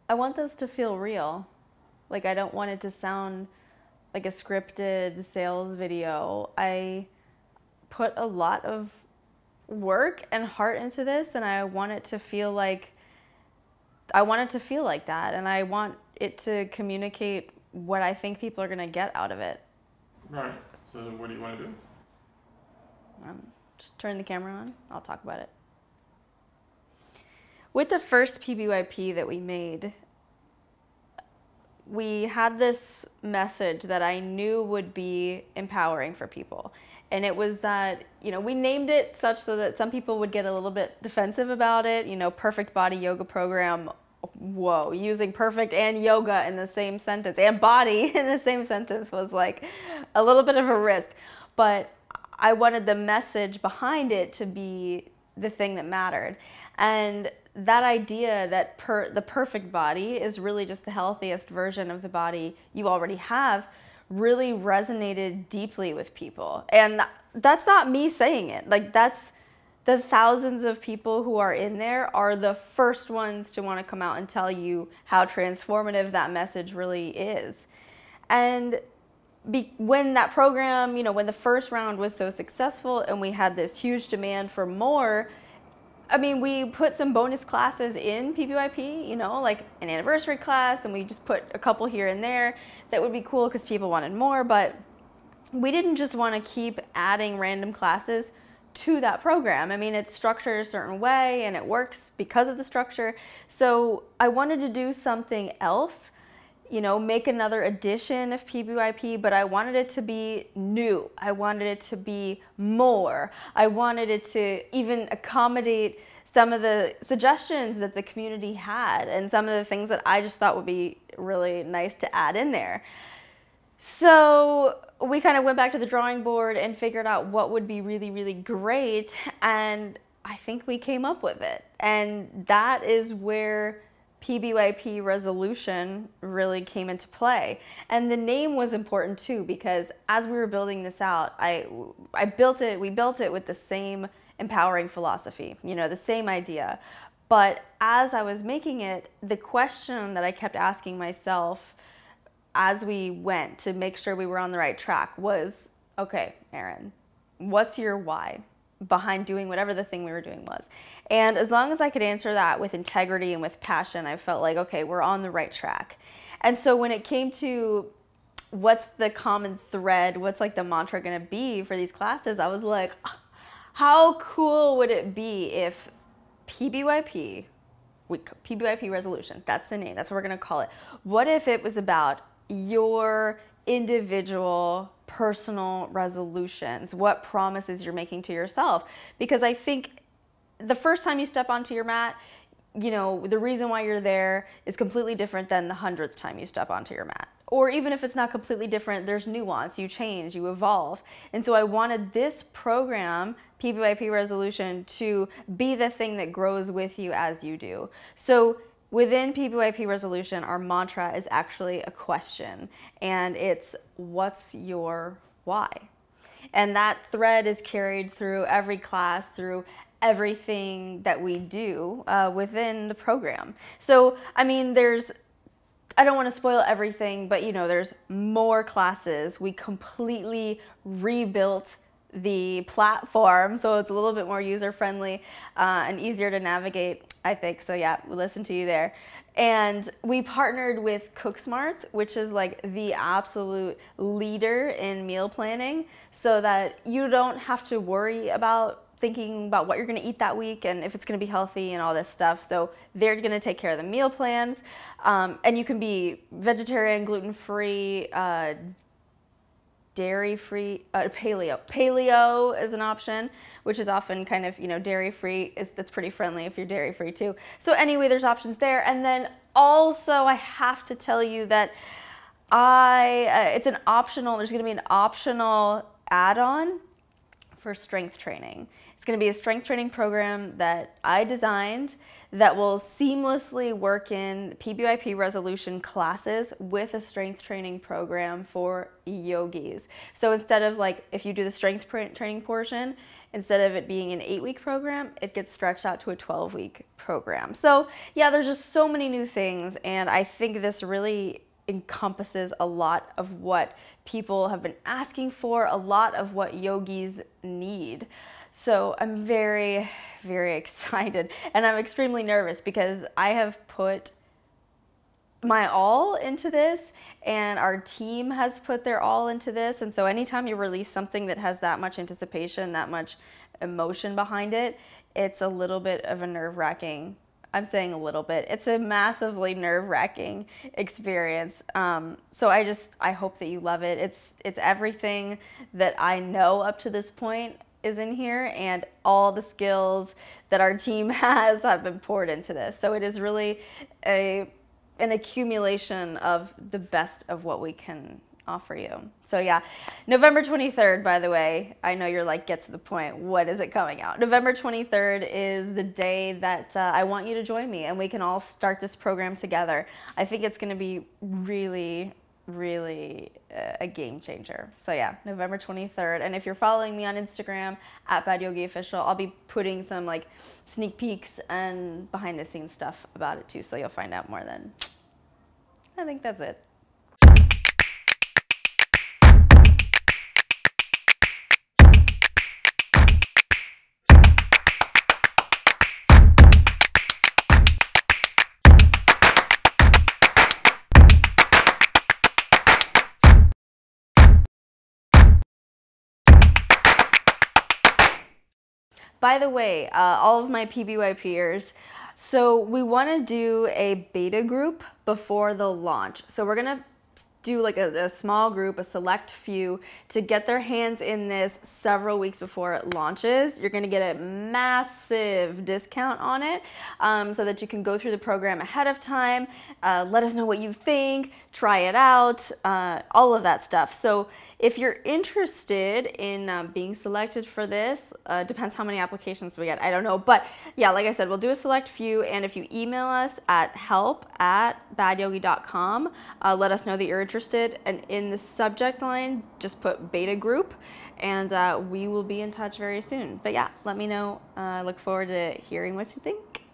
I want this to feel real. Like, I don't want it to sound like a scripted sales video. I put a lot of work and heart into this, and I want it to feel like that, and I want it to communicate what I think people are going to get out of it. Right. So what do you want to do? Just turn the camera on. I'll talk about it. With the first PBYP that we made, we had this message that I knew would be empowering for people. And it was that, we named it such so that some people would get a little bit defensive about it. Perfect body yoga program. Whoa, using perfect and yoga in the same sentence and body in the same sentence was like a little bit of a risk. But I wanted the message behind it to be the thing that mattered. And that idea that the perfect body is really just the healthiest version of the body you already have really resonated deeply with people. And that's not me saying it. Like, that's the thousands of people who are in there are the first ones to want to come out and tell you how transformative that message really is. And when that program, when the first round was so successful and we had this huge demand for more, I mean, we put some bonus classes in PBYP, like an anniversary class, and we just put a couple here and there that would be cool because people wanted more, but we didn't just want to keep adding random classes to that program. I mean, it's structured a certain way and it works because of the structure. So I wanted to do something else, make another edition of PBYP, but I wanted it to be new. I wanted it to be more. I wanted it to even accommodate some of the suggestions that the community had and some of the things that I just thought would be really nice to add in there. So we kind of went back to the drawing board and figured out what would be really, really great. And I think we came up with it. And that is where PBYP resolution really came into play. And the name was important too, because as we were building this out, we built it with the same empowering philosophy, the same idea. But as I was making it, the question that I kept asking myself as we went to make sure we were on the right track was, okay, Erin, what's your why behind doing whatever the thing we were doing was? And as long as I could answer that with integrity and with passion, I felt like, okay, we're on the right track. And so when it came to what's the common thread, what's like the mantra gonna be for these classes, I was like, how cool would it be if PBYP resolution, that's the name, that's what we're gonna call it. What if it was about your individual personal resolutions, what promises you're making to yourself? Because I think the first time you step onto your mat, the reason why you're there is completely different than the 100th time you step onto your mat. Or even if it's not completely different, there's nuance, you change, you evolve. And so I wanted this program, PBYP resolution, to be the thing that grows with you as you do. So within PBYP resolution, our mantra is actually a question, and it's, what's your why? And that thread is carried through every class, through everything that we do within the program. So, I mean, I don't want to spoil everything, but there's more classes. We completely rebuilt the platform, so it's a little bit more user-friendly and easier to navigate, I think. So yeah, we'll listen to you there. And we partnered with CookSmart, which is like the absolute leader in meal planning, so that you don't have to worry about thinking about what you're going to eat that week and if it's going to be healthy and all this stuff. So they're going to take care of the meal plans, and you can be vegetarian, gluten-free, dairy-free, paleo. Paleo is an option, which is often kind of, dairy-free. That's pretty friendly if you're dairy-free too. So anyway, there's options there. And then also I have to tell you that it's an optional, there's gonna be an optional add-on for strength training. It's going to be a strength training program that I designed that will seamlessly work in PBYP resolution classes with a strength training program for yogis. So instead of like, if you do the strength training portion, instead of it being an 8-week program, it gets stretched out to a 12-week program. So yeah, there's just so many new things, and I think this really encompasses a lot of what people have been asking for, a lot of what yogis need. So I'm very, very excited, and I'm extremely nervous because I have put my all into this, and our team has put their all into this. And so anytime you release something that has that much anticipation, that much emotion behind it, it's a little bit of a nerve-wracking, I'm saying a little bit, it's a massively nerve-wracking experience. So I hope that you love it. It's everything that I know up to this point is in here, and all the skills that our team has have been poured into this. So it is really an accumulation of the best of what we can offer you. So yeah, November 23rd, by the way, I know you're like, get to the point, what is it coming out? November 23rd is the day that I want you to join me, and we can all start this program together. I think it's gonna be really, really a game changer. So yeah, November 23rd. And if you're following me on Instagram at Bad Yogi Official, I'll be putting some like sneak peeks and behind the scenes stuff about it too, so you'll find out more then. I think that's it. By the way, all of my PBYPers, so we want to do a beta group before the launch. So we're going to do like a small group, a select few, to get their hands in this several weeks before it launches. You're going to get a massive discount on it, so that you can go through the program ahead of time. Let us know what you think, try it out, all of that stuff. So if you're interested in being selected for this, depends how many applications we get, I don't know. But yeah, like I said, we'll do a select few, and if you email us at help@badyogi.com, let us know that you're interested, and in the subject line, just put beta group, and we will be in touch very soon. But yeah, let me know. I look forward to hearing what you think.